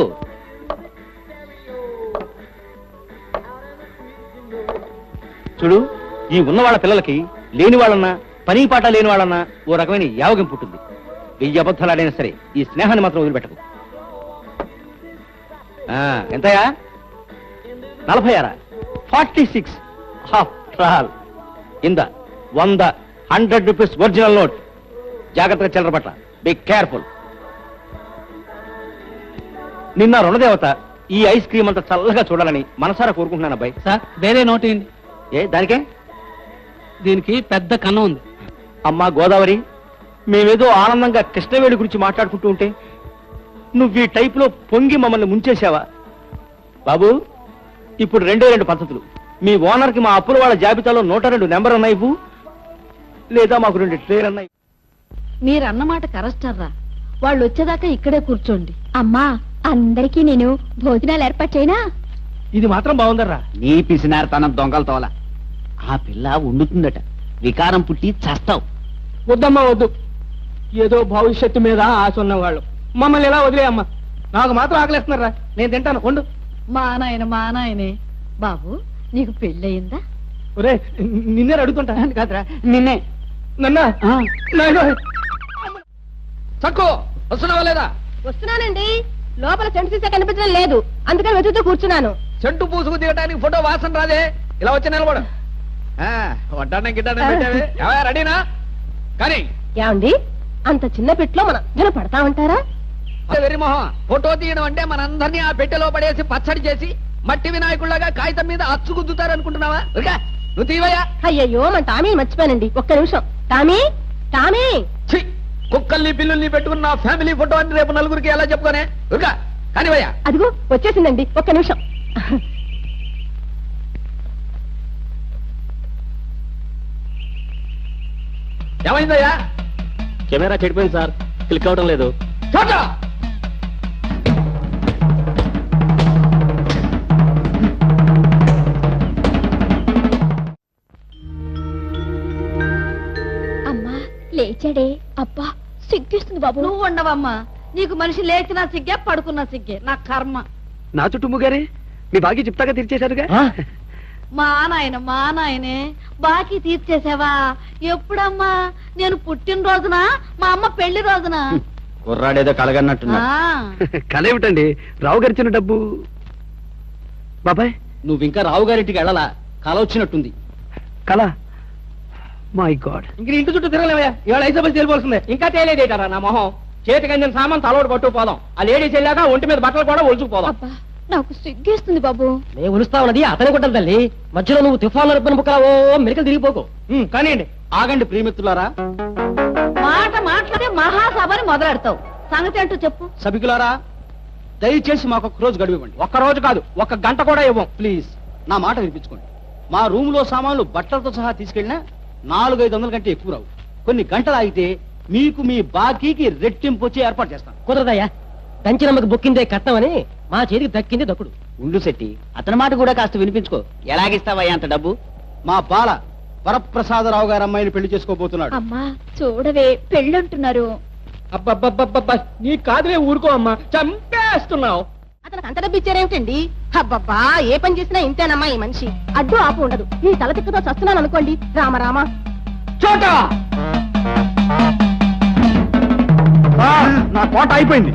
చూడు, ఈ ఉన్న వాళ్ళ పిల్లలకి లేని వాళ్ళన్నా, పని పాట లేని వాళ్ళన్నా ఓ రకమైన యావగింపు ఉంటుంది. 1000 అబద్ధాలు ఆడైనా సరే ఈ స్నేహాన్ని మాత్రం వదిలిపెట్టకు. ఎంతయా? 46. 46 ఆఫ్టర్ ఆల్. ఇంద 100 100 రూపీస్ ఒరిజినల్ నోట్. జాగ్రత్తగా చిల్లర పట్ల. Be careful. నిన్న రుణదేవత ఈ ఐస్ క్రీమ్ అంతా చల్లగా చూడాలని మనసారా కోరుకుంటున్నాను అబ్బాయి. సార్, వేరే నోట్ ఏంటి? ఏ దానికే? దీనికి పెద్ద కన్నం ఉంది. అమ్మా గోదావరి, మేమేదో ఆనందంగా కృష్ణవేణి గురించి మాట్లాడుకుంటూ ఉంటే నువ్వు ఈ టైపులో పొంగి మమ్మల్ని ముంచేశావా? బాబు, ఇప్పుడు 2 పద్ధతులు. మీ ఓనర్కి మా అప్పుల వాళ్ళ జాబితాలో 102 నెంబర్ ఉన్నాయి ఇవ్వు, లేదా మాకు 2 ట్రేలు ఉన్నాయి. మీరన్నమాట కరెస్టర్రా. వాళ్ళు వచ్చేదాకా ఇక్కడే కూర్చోండి. అమ్మా, అందరికీ నేను భోజనాలు ఏర్పాటు చేయనా? ఇది మాత్రం బాగుందర్రా. నీ పిసినారతనం దొంగల తోల. ఆ పిల్ల వండుతుందట, వికారం పుట్టి చస్తావు. వద్దమ్మా వద్దు. ఏదో భవిష్యత్తు మీద ఆశ ఉన్నవాళ్ళు మమ్మల్ని ఎలా వదిలేయమ్మా. నాకు మాత్రం ఆకలేస్తున్నారా, నేను తింటాను. వండు. మా నాయనే. బాబు, నీకు పెళ్ళయిందా? ఒరే, నిన్నే అడుగుతుంటా కాదురా. నిన్నే. నన్నా చక్కో వస్తున్నావా లేదా? వస్తున్నానండి. లోపల సెంటు సీసా కనిపించడం లేదు, అందుకని వెతుకుతూ కూర్చున్నాను. చెంటు పూసుకు దిగడానికి ఫోటో వాసన రాదే. ఇలా వచ్చి నిలబడు. వడ్డానం గిడ్డానం పెట్టావే. రెడీనా? కానీ ఏమండి, అంత చిన్న పెట్టులో మన అందరూ పడతామంటారా? వెర్రి మొహం, ఫోటో తీయడం అంటే మనందరినీ ఆ పెట్టెలో పడేసి పచ్చడి చేసి మట్టి వినాయకుళ్ళగా కాగితం మీద అచ్చుగుద్దుతారు అనుకుంటున్నావా? నువ్వు తీవయ్యా. అయ్యయ్యో, మన టామీ మర్చిపోయానండి. ఒక్క నిమిషం. టామీ టామీ ఛీ, కుక్కల్ని పిల్లుల్ని పెట్టుకున్న ఫ్యామిలీ ఫోటో అని రేపు నలుగురికి ఎలా చెప్పుకోనే? కానివయ్యా. అదిగో వచ్చేసిందండి. ఒక్క నిమిషం. ఏమైందయ్యా? కెమెరా చెడిపోయింది సార్, క్లిక్ అవడం లేదు. అమ్మా, లేచాడే. అబ్బా, సిగ్గిస్తుంది బాబు. నువ్వు ఉండవమ్మా. నీకు మనిషి లేచినా సిగ్గే, పడుకున్నా సిగ్గే. నా కర్మ. నా చుట్టూ ముగారే, మీ బాకీ చెప్తాగా తీర్చేశారుగా. మా నాయనే బాకీ తీర్చేసావా? ఎప్పుడమ్మా? నేను పుట్టినరోజున మా అమ్మ పెళ్లి రోజున. కుర్రాడేదో కలగన్నట్టున్నా. కలేమిటండి, రావు గారిచ్చిన డబ్బు. బాబాయ్, నువ్వు ఇంకా రావు గారింటికి వెళ్ళాలా? కల వచ్చినట్టుంది. కళ. My God. ఇంక నీ ఇంటి చుట్టూ తిరగలేవా? ఇవాళ ఐసోబల్ తెలిపోల్సిందే. ఇంకా తేలేదేటారా నా మొహం? చేతికి అందిన సామాన్ తలోడు పట్టుకుపోదాం. ఆ లేడీస్ వెళ్ళాక ఒంటి మీద బట్టలు కూడా ఒలుచుకుపోదాం. అబ్బా నాకు సిగ్గేస్తుంది బాబు. నేను ఉలుస్తా ఉన్నది అతని గుంటలు తల్లి. మధ్యలో నువ్వు తుఫాన్లో రిబ్బన్ బుక్కలావో మెలికలు తిరిగిపోకు. కానివ్వండి. ఆగండి ప్రియమిత్రులారా, మాట్లాడే మహాసభని మొదలెడతావు. సంగతి అంటూ చెప్పు. సభికులారా, దయచేసి మాకు ఒక్క రోజు గడువు ఇవ్వండి. ఒక్క రోజు కాదు, ఒక్క గంట కూడా ఇవ్వం. ప్లీజ్ నా మాట వినిపించుకోండి. మా రూమ్ లో సామాన్లు బట్టలతో సహా తీసుకెళ్ళినా 400-500 కంటే ఎక్కువ రావు. కొన్ని గంటలు ఆగితే మీకు మీ బాకీకి రెట్టింపు వచ్చి ఏర్పాటు చేస్తాను. కుదరదయ్యా, దంచినమ్మకి బొక్కిందే కట్టమని మా చేతికి దక్కింది దక్కుడు. ఉండు శెట్టి, అతని మాట కూడా కాస్త వినిపించుకో. ఎలాగిస్తావయ్యా అంత డబ్బు? మా బాల వరప్రసాదరావు గారు అమ్మాయిని పెళ్లి చేసుకోబోతున్నాడు. అమ్మా చూడవే పెళ్ళంటున్నారు. అబ్బబ్బబ్బబ్బబ్బా, నీ కాదులే, ఊరుకో అమ్మా, చంపేస్తున్నావు. అతనికి అంత డబ్బు ఇచ్చారేమిటండి? అబ్బబ్బా, ఏ పని చేసినా ఇంతేనమ్మా ఈ మనిషి. అడ్డు ఆపు ఉండదు. నీ తల తిక్కతో చస్తున్నాను అనుకోండి. రామ చోట నా కోట అయిపోయింది.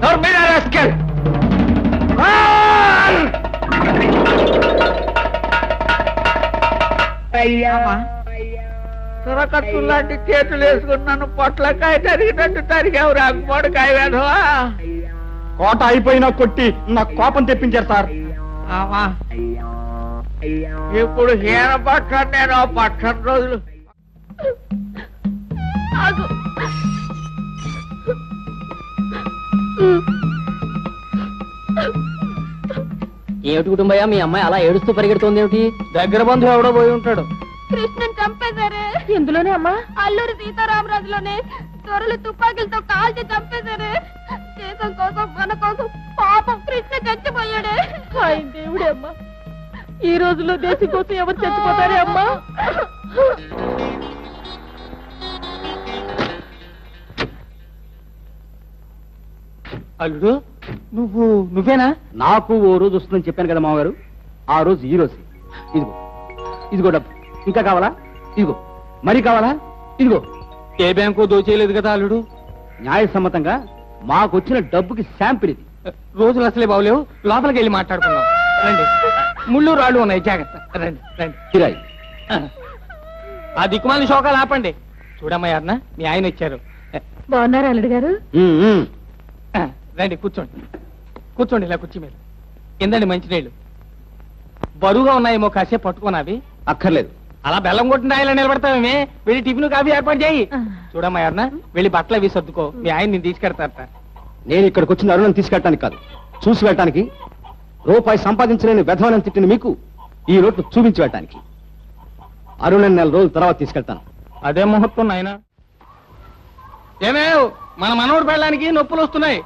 సొరకట్టు లాంటి చేతులు వేసుకున్నాను. పొట్లకాయ తరిగినట్టు తరిగావు. రాకపోడకాయ వేధవా. కోట అయిపోయినా కొట్టి నా కోపం తెప్పించారు సార్. ఇప్పుడు హీన పట్టాను నేను. పట్టని రోజులు ఏమిటి కుటుంబయ్యా, మీ అమ్మాయి అలా ఏడుస్తూ పరిగెడుతోంది ఏమిటి? దగ్గర బంధువు ఎవడో పోయి ఉంటాడు. కృష్ణన్ చంపేశారే. ఎందులోనే అమ్మా? అల్లూరి సీతారామరాజులోనే. దొరలు తుపాకీలతో కాల్చి చంపేశారే. దేశం కోసం, మన కోసం పాపం కృష్ణ చచ్చిపోయాడే. ఆయన దేవుడే అమ్మా. ఈ రోజుల్లో దేశం కోసం ఎవరు చచ్చిపోతారే అమ్మా? అల్లుడు, నువ్వేనా? నాకు ఓ రోజు వస్తుందని చెప్పాను కదా మామగారు. ఆ రోజు ఈ రోజు. ఇదిగో ఇదిగో డబ్బు. ఇంకా కావాలా? ఇదిగో. మరి కావాలా? ఇదిగో. ఏ బ్యాంకు దోచేయలేదు కదా అల్లుడు. న్యాయసమ్మతంగా మాకొచ్చిన డబ్బుకి శాంపిల్ ఇది. రోజులు అసలే బాగులేవు. లోపలికి వెళ్ళి మాట్లాడుకుందాం రండి. ముళ్ళు రాళ్ళు ఉన్నాయి, జాగ్రత్త. రండి రండి. కిరాయి. ఆ దిక్కుమాలి శోకాలు ఆపండి. చూడమ్మా అన్న, మీ ఆయన ఇచ్చారు. బాగున్నారు అల్లుడు గారు? రండి కూర్చోండి. కూర్చోండి ఇలా కుర్చీ మీద. ఎందండి మంచినీళ్ళు? బరువుగా ఉన్నాయేమో, కాసేపు పట్టుకోనావి. అక్కర్లేదు. అలా బెల్లం కొట్టిన రాయిలా నిలబడతావేమే. వెళ్ళి టిఫిన్ కాఫీ ఏర్పాటు చేయి. చూడమ్మా అన్న, వెళ్ళి బట్టలు అవి సర్దుకో. మీ ఆయన నేను తీసుకెడతారట. నేను ఇక్కడికి వచ్చిన అరుణం తీసుకెళ్ళటానికి కాదు, చూసి వెళ్ళటానికి. రూపాయి సంపాదించలేని వెధవనం తిట్టిన మీకు ఈ రోడ్డు చూపించి వెళ్ళటానికి. అరుణ్ నెల రోజుల తర్వాత తీసుకెళ్తాను. అదే ముహూర్తం నాయన. ఏమేవ్, మన మనోడు పెళ్ళడానికి నొప్పులు వస్తున్నాయి.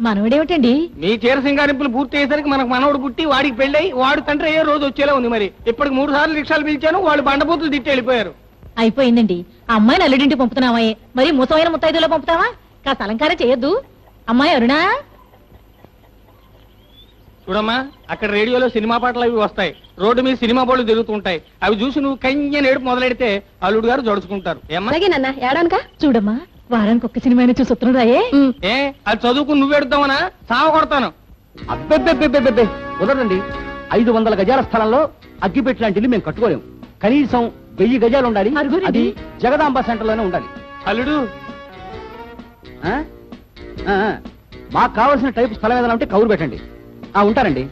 మనవడేమిటండి? మీ చీర సింగారింపులు పూర్తి అయ్యేసరికి మనకు మనవడు పుట్టి వాడికి పెళ్ళై వాడు తండ్రి అయ్యే రోజు వచ్చేలా ఉంది. మరి ఇప్పటికి 3 సార్లు రిక్షాలు పిలిచాను, వాళ్ళు బండబూతులు తిట్టి వెళ్ళిపోయారు. అయిపోయిందండి. అమ్మాయిని అల్లుడింటి పంపుతున్నావా? మరి ముసమైన ముత్తైదులో పంపుతావా? కాస్త అలంకారం చేయొద్దు. అమ్మాయి అరుణా, చూడమ్మా, అక్కడ రేడియోలో సినిమా పాటలు అవి వస్తాయి. రోడ్డు మీద సినిమా బోర్డులు తిరుగుతుంటాయి. అవి చూసి నువ్వు కయ్య నేడుపు మొదలెడితే అల్లుడు గారు జడుచుకుంటారు. ఏమ్మా? అలాగేనన్నా. ఏడానుక చూడమ్మా, వారానికి ఒక్క సినిమాని చూసి వస్తున్నారాయే. ఏ అది చదువుకుని నువ్వు ఎడుతావనా? సావ కొడతాను. అబ్బెబ్బెబ్బెబ్బెబ్బె కుదరండి. 500 గజాల స్థలంలో అగ్గిపెట్టి లాంటి ఇల్లు మేము కట్టుకోలేము. కనీసం 1000 గజాలు ఉండాలి. అది జగదాంబ సెంటర్ లోనే ఉండాలి. అల్లుడు, ఆ? ఆ, ఆ. మాకు కావాల్సిన టైపు స్థలం ఏదైనా ఉంటే కౌరు పెట్టండి. ఉంటానండి.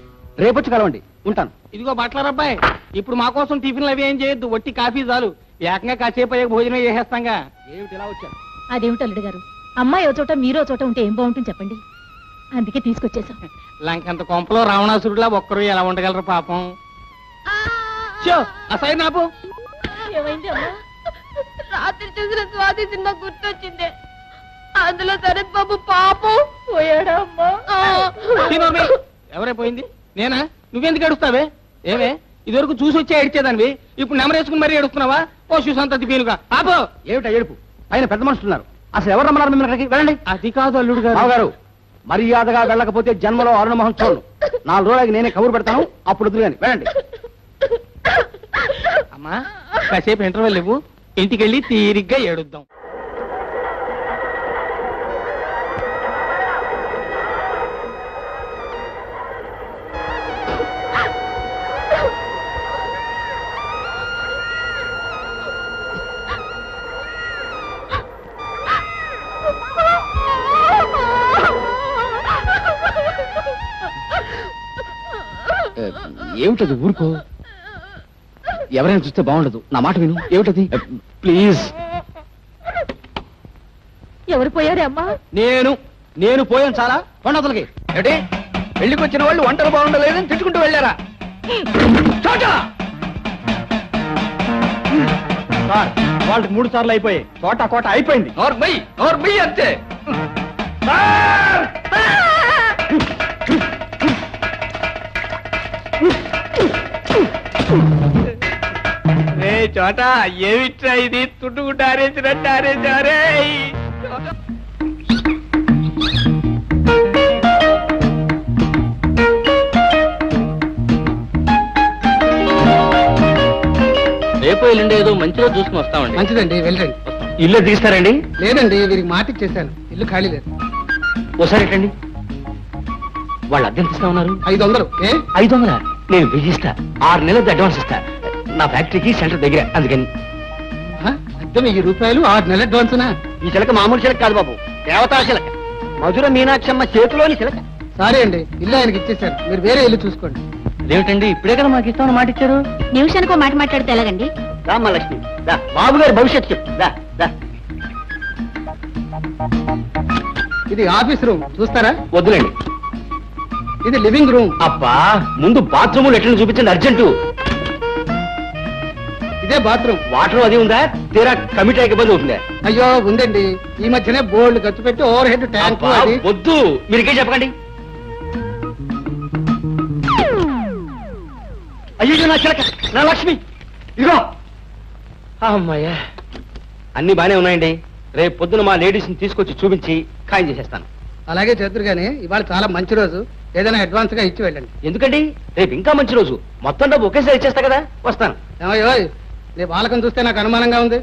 రేపొచ్చి కలవండి. ఉంటాను. ఇదిగో బట్టలరబ్బాయి, ఇప్పుడు మా కోసం టిఫిన్లు అవి ఏం చేయొద్దు. వట్టి కాఫీ చాలు. ఏకంగా కాసేపు అయ్యే భోజనం చేసేస్తాంగా. ఏమిటి ఇలా వచ్చారు? అదేమిటి అల్లుడు గారు, అమ్మాయి ఓ చోట మీరో చోట ఉంటే ఏం బాగుంటుంది చెప్పండి. అందుకే తీసుకొచ్చేసాం. లంకంత కొంపలో రావణాసురులా ఒక్కరు ఎలా ఉండగలరు పాపం. ఆ సైడ్ నాపు. ఏమైంది అమ్మా? రాత్రి చూసిన స్వాతి సినిమా గుర్తొచ్చింది. అందులో శరత్ బాబు పాపం పోయాడా అమ్మా? ఎవరే పోయింది? నేనా? నువ్వెందుకు ఏడుస్తావే? ఏమే, ఇదివరకు చూసి వచ్చే ఏడ్చేదానివి, ఇప్పుడు నెమరేసుకుని మరీ ఏడుస్తున్నావా? ఓ సుసంతతి పీనుగా ఆపో. ఏమిటా ఏడుపు? ఆయన పెద్ద మనుషులు ఉన్నారు. అసలు ఎవరు రమ్మన్నారు మిమ్మల్ని అక్కడికి? వెళ్ళండి. అది కాదు అల్లుడు గారు. రావు గారు, మర్యాదగా వెళ్ళకపోతే జన్మలో అరుణమోహన్ చూడను. 4 రోజులకి నేనే కబురు పెడతాను, అప్పుడు వద్దు కానీ వెళ్ళండి. అమ్మా కాసేపు ఇంటర్వెల్ ఇవ్వు, ఇంటికెళ్ళి తీరిగ్గా ఏడుద్దాం. ఏమిటది? ఊరుకో, ఎవరైనా చూస్తే బాగుండదు. నా మాట విను. ఏమిటది? ప్లీజ్. ఎవరు పోయారే అమ్మా? నేను పోయాను చాలా. పండగలకి ఏంటి పెళ్లికి వచ్చిన వాళ్ళు వంటలు బాగుండలేదని తిట్టుకుంటూ వెళ్ళారా? సార్, వాళ్ళకి 3 సార్లు అయిపోయాయి. కోట అయిపోయింది. నోర్మై అంతే. చోట ఏమిట్రా ఇది? తుట్టుకుంటూ ఆరేసినట్టు ఆరేసారే. రేపు ఎల్లుండి ఏదో మంచిగా చూసుకుని వస్తామండి. మంచిదండి, వెళ్ళండి. ఇల్లు తీస్తారండి? లేదండి, వీరికి మాట ఇచ్చేసాను, ఇల్లు ఖాళీ లేదు. ఓసారి ఎట్టండి. వాళ్ళు అద్దె ఎంత ఇస్తా ఉన్నారు? 500. 500? నేను 1000 ఇస్తా. 6 నెలలది అడ్వాన్స్ ఇస్తా. నా ఫ్యాక్టరీకి సెంటర్ దగ్గర, అందుకని. అద్దె 1000 రూపాయలు, 6 నెలల అడ్వాన్స్నా? ఈ చిలక మామూలు చిలక కాదు బాబు, దేవతా చిలక. మధుర మీనాక్షమ్మ చేతిలోని చిలక. సరే అండి, ఇల్లు ఆయనకి ఇచ్చేసాను, మీరు వేరే ఇల్లు చూసుకోండి. అదేమిటండి ఇప్పుడే కదా మాకు ఇస్తామని మాట ఇచ్చారు? నిమిషానికి మాట మాట్లాడితే ఎలాగండి? రామ్మ లక్ష్మి, దా. బాబు గారి భవిష్యత్తు చెప్పు. దా దా. ఇది ఆఫీస్ రూమ్, చూస్తారా? వద్దులేండి. ఇది లివింగ్ రూమ్. అబ్బా, ముందు బాత్రూమ్ ఎట్లా చూపించండి, అర్జెంటు. ఇదే బాత్రూమ్. వాటర్ అది ఉందా? తీరా కమిటీ ఇబ్బంది అవుతుందా? అయ్యో ఉందండి, ఈ మధ్యనే బోర్డు ఖర్చు పెట్టి ఓవర్ హెడ్ ట్యాంక్ అబ్బా, అది. వద్దు, మీరికే చెప్పకండి. అయ్యో నా చిలక, నా లక్ష్మి, ఇదిగో. అమ్మాయ్యా, అన్ని బానే ఉన్నాయండి. రేపు పొద్దున మా లేడీస్ ని తీసుకొచ్చి చూపించి ఖాయం చేసేస్తాను. అలాగే చేద్దరు గానీ ఇవాళ చాలా మంచి రోజు, ఏదైనా అడ్వాన్స్ గా ఇచ్చి వెళ్ళండి. ఎందుకండి? రేపు ఇంకా మంచి రోజు, మొత్తం డబ్బు ఒకేసారి ఇచ్చేస్తా కదా. వస్తాను. ఏమయ్యో, నీ బాలకం చూస్తే నాకు అనుమానంగా ఉంది.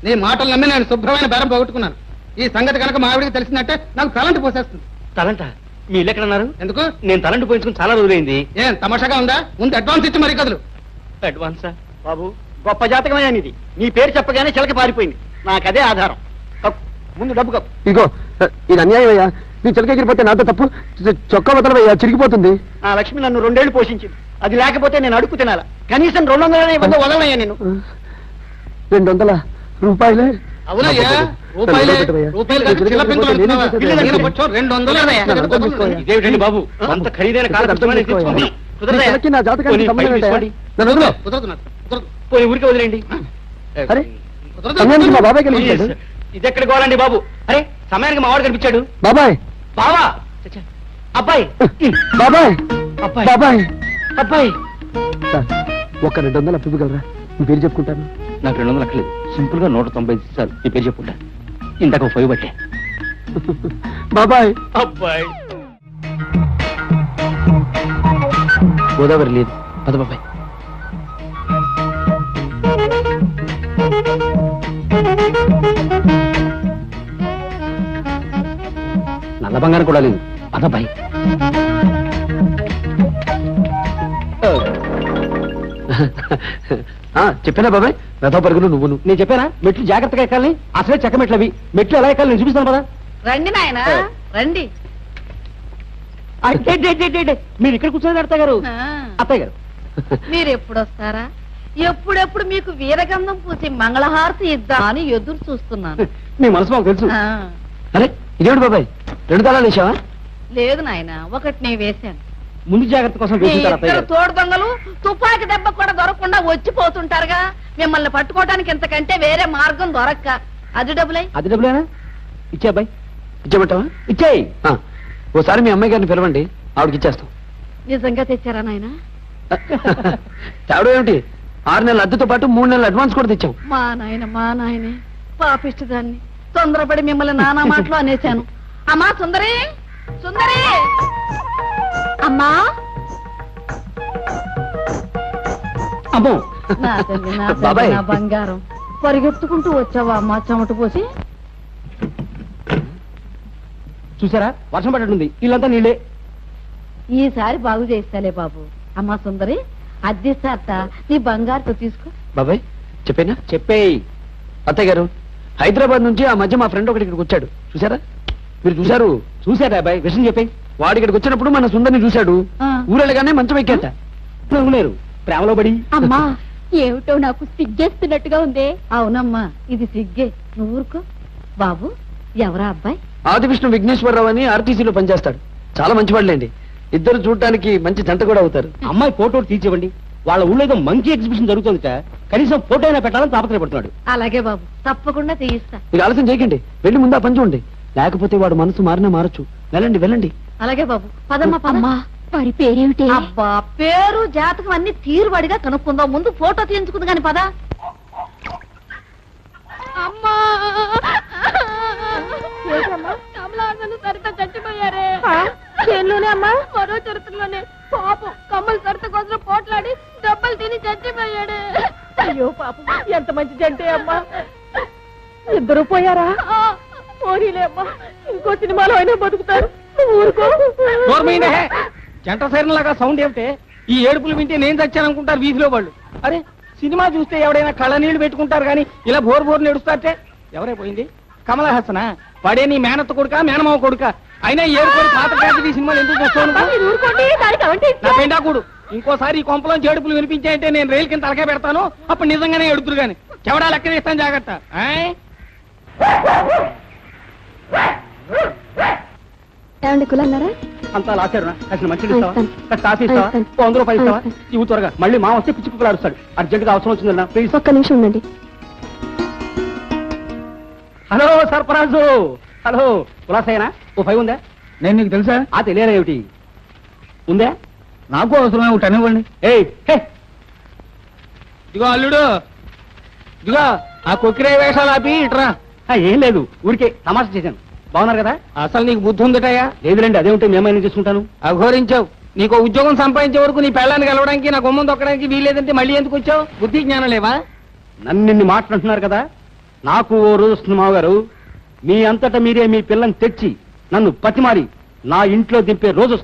నీ మాటలు నమ్మి నేను శుభ్రమైన బేరం పోగొట్టుకున్నాను. ఈ సంగతి కనుక మా ఆవిడికి తెలిసినట్టే నాకు తలంటి పోసేస్తుంది. తలంట? మీ ఇల్లు ఎక్కడన్నారు? ఎందుకు? నేను తలంటి పోయించుకుని చాలా రోజులైంది. ఏం తమాషాగా ఉందా? ముందు అడ్వాన్స్ ఇచ్చి మరీ కదులు. అడ్వాన్సా? బాబు, గొప్ప జాతకమయ్యా ఇది. నీ పేరు చెప్పగానే చిలక పారిపోయింది. నాకదే ఆధారం. కప్పు, ముందు డబ్బు కప్పు. ఇగో, ఇది అన్యాయం అయ్యా. నీ చిలక ఎగిరిపోతే నాతో తప్పు. చొక్కా వదలవయ్యా, చిరిగిపోతుంది. నా లక్ష్మి నన్ను 2 ఏళ్లు పోషించింది. అది లేకపోతే నేను అడుగు తినాలా? కనీసం 200 వదలనయ్యా నేను. 200 రూపాయలే? అవునయ్యా, రూపాయలే. రూపాయలు కాదు, చిల్ల పెంకులు అంటున్నావా? ఈయన పక్షం 200. ఇదేమిటండి బాబు, అంత ఖరీదైన కారు తెచ్చుకొని తెచ్చుకోండి. కుదరదా? చిలకి నా జాతకానికి పోనీ సంబంధం పైకి ఏంటయ్యా? తీసుకోండి. నన్ను వదిలో. కుదరదు నాకు, కుదరదు. పోనీ ఊరికే వదిలేండి. అరే, కుదరదు. సమయానికి మా బాబాయ్ కనిపించాడు. ఇది ఎక్కడికి పోవాలండి బాబు? అరే, సమయానికి మా వాడు కనిపించాడు. బాబాయ్, బావా, చచ్చా. అబ్బాయి, బాబాయ్, అబ్బాయి, బాబాయ్. అబ్బాయి. సార్, ఒక్క 200 అప్పివ్వగలరా? మీ పేరు చెప్పుకుంటాను. నాకు 200 అక్కర్లేదు, సింపుల్ గా 190 ఇస్తారు. ఈ పేరు చెప్పుకుంటా. ఇంతకు 5 బట్టే. బాబాయ్. అబ్బాయి. గోదావరి లేదు. పద బాబాయ్. నల్ల బంగారం కూడా లేదు. పదబ్బాయి. చెప్పానా బాబాయ్? రథ పరుగులు నువ్వును. నేను చెప్పానా మెట్లు జాగ్రత్తగా ఎక్కాలని? అసలే చెక్క మెట్లు అవి. మెట్లు ఎలా ఎక్కాలి నేను చూపిస్తాను కదా. రండి నాయనా, రండి. మీరు ఇక్కడ కూర్చొని అత్తయ్య గారు. అత్తయ్య గారు, మీరు ఎప్పుడు వస్తారా? ఎప్పుడెప్పుడు మీకు వీరగంధం పూసి మంగళహారతి ఇద్దా అని ఎదురు చూస్తున్నాను. మీ మనసు మాకు తెలుసు. ఆ, అరే, ఇదేమిటి బాబాయ్, 2 తాళాలు వేసావా? లేదు నాయన, ఒకటి నేను వేశాను. ముందు జాగ్రత్త కోసం మీ వేసుకుంటారు అత్తయ్య ఇద్దరు గారు. తోడు దొంగలు తుపాకి దెబ్బ కూడా దొరకకుండా వచ్చిపోతుంటారుగా. మిమ్మల్ని పట్టుకోవడానికి ఇంతకంటే వేరే మార్గం దొరక్క. అది డబ్బులై. అది డబ్బులేనా? ఇచ్చే అబ్బాయి, ఇచ్చేమంటావా? ఇచ్చేయి. ఓసారి మీ అమ్మాయి గారిని పిలవండి, ఆవిడకి ఇచ్చేస్తాం. నిజంగా తెచ్చారా నాయన? తేవడం ఏమిటి? 6 నెలల అద్దెతో పాటు 3 నెలల అడ్వాన్స్ కూడా తెచ్చాం. మా నాయనే పాపిష్టి దాన్ని తొందరపడి మిమ్మల్ని నానా మాటలు అనేశాను. అమ్మా సుందరి, సుందరి అమ్మా అమ్మో నా తల్లి, నా తల్లి, బాబాయ్. నా బంగారం పరిగెత్తుకుంటూ వచ్చావా అమ్మా చెమట పోసి చూసారా వర్షం పడ్డట్టుంది ఇల్లంతా నీళ్ళే. ఈసారి బాగు చేస్తాలే బాబు. అమ్మా సుందరి అద్దెస్తారట నీ బంగారుతో తీసుకో. బాబాయ్ చెప్పేనా చెప్పేయి. అత్తయ్య గారు హైదరాబాద్ నుంచి ఆ మధ్య మా ఫ్రెండ్ ఒకటి ఇక్కడికి వచ్చాడు చూసారా? మీరు చూసారు? చూసారా అబ్బాయి విషయం చెప్పేయి. వాడు ఇక్కడికి వచ్చినప్పుడు మన సుందరిని చూశాడు. ఆ. ఊరెళ్ళగానే మంచం ఎక్కేట నవ్వులేరు ప్రేమలో పడి. అమ్మా ఏమిటో నాకు సిగ్గేస్తున్నట్టుగా ఉందే. అవునమ్మా ఇది సిగ్గే, నువ్వు ఊరుకో. బాబు ఎవరా అబ్బాయి? ఆదివిష్ణు విఘ్నేశ్వరరావు అని ఆర్టీసీలో పనిచేస్తాడు. చాలా మంచివాళ్ళండి. ఇద్దరు చూడటానికి మంచి జంట కూడా అవుతారు. అమ్మాయి ఫోటో తీర్చివ్వండి. వాళ్ళ ఊళ్ళో ఏదో మంకీ ఎగ్జిబిషన్ జరుగుతుందిట. కనీసం ఫోటో అయినా పెట్టాలని తాపత్రయపడుతున్నాడు. అలాగే బాబు తప్పకుండా తీయిస్తా. మీరు ఆలస్యం చేయకండి, వెళ్ళి ముందు ఆ పని చూడండి. లేకపోతే వాడు మనసు మారినా మారచ్చు. వెళ్ళండి వెళ్ళండి. అలాగే బాబు పదమ్మా పద. అమ్మా వాడి పేరేమిటి? అబ్బా పేరు జాతకం అన్ని తీరుబడిగా కనుక్కుందాం. ముందు ఫోటో తీయించుకుంది కాని పద. అమ్మా కమలాసను సరిత చచ్చిపోయారే. చేనులోనే అమ్మా. మరో చరిత్రలోనే పాపం కమ్మలు సరిత కోసం పోట్లాడి దెబ్బలు తిని చచ్చిపోయాడు. అయ్యో పాపం ఎంత మంచి జంటే అమ్మా. ఇద్దరు పోయారా? పోనీలే అమ్మా, ఇంకో సినిమాలో అయినా బతుకుతారు. నువ్వు ఊరుకో. నోర్మైనా జంట సైరన్ లాగా సౌండ్ ఏమిటే? ఈ ఏడుపులు వింటే నేను చచ్చాను అనుకుంటారు వీధిలో వాళ్ళు. అరే సినిమా చూస్తే ఎవడైనా కళ్ళ నీళ్లు పెట్టుకుంటారు కానీ ఇలా బోరు ఏడుస్తారటే. ఎవరే పోయింది? కమల హాసనా? వాడే నీ మేనత్త కొడుక మేనమావ కొడుక? అయినా ఏడుకోడు పాత ట్రాజడీ సినిమాలు ఎందుకు చూస్తాను? మీరు ఊరుకోండి, దానికి అవంటే నా పెండాకుడు ఇంకోసారి ఈ కొంపలో ఏడుపులు వినిపించాయంటే నేను రైలు కింద తలకే పెడతాను. అప్పుడు నిజంగానే ఎడుతురు గాని చెవడా లెక్క తీస్తాను జాగ్రత్త. ఏమండి కులన్నారా? అంతా లాచారు. అసలు మంచిగా ఇస్తావా? ఇస్తాను. కాఫీ ఇస్తావా? ఇస్తాను. 100 రూపాయలు ఇస్తావా? ఇస్తాను. ఇవ్వు త్వరగా. మళ్ళీ మా వస్తే పిచ్చి కుక్కలు అరుస్తాడు. అర్జెంట్ గా అవసరం వచ్చిందన్నా ప్లీజ్. ఒక్క నిమిషం ఉండండి. హలో సర్పరాజు. హలో కులాసైనా ఓ 5 ఉందా? నేను నీకు తెలుసా? ఆ తెలియరా ఏమిటి ఉందా? నాకు అవసరమే ఒకటి అనివ్వండి. ఏయ్ హే ఇదిగో అల్లుడు, ఇదిగో ఆ కొక్కిరే వేషాలు ఆపి ఇట్రా. ఏం లేదు ఊరికే తమాషా చేశాను. బాగున్నారు కదా? అసలు నీకు బుద్ధి ఉందటయ్యా? లేదులేండి అదేమిటి మేమైనా చేసుకుంటాను. అఘోరించావు. నీకు ఉద్యోగం సంపాదించే వరకు నీ పెళ్ళాన్ని కలవడానికి నా గుమ్మం దొక్కడానికి వీలేదంటే మళ్ళీ ఎందుకు వచ్చావు? బుద్ధి జ్ఞానం లేవా? నన్ను ఇన్ని మాట్లాడుతున్నారు కదా. నాకు ఓ రోజు వస్తుంది మావగారు, మీ అంతటా మీరే మీ పిల్లని తెచ్చి నన్ను పతిమారి నా ఇంట్లో దింపే రోజు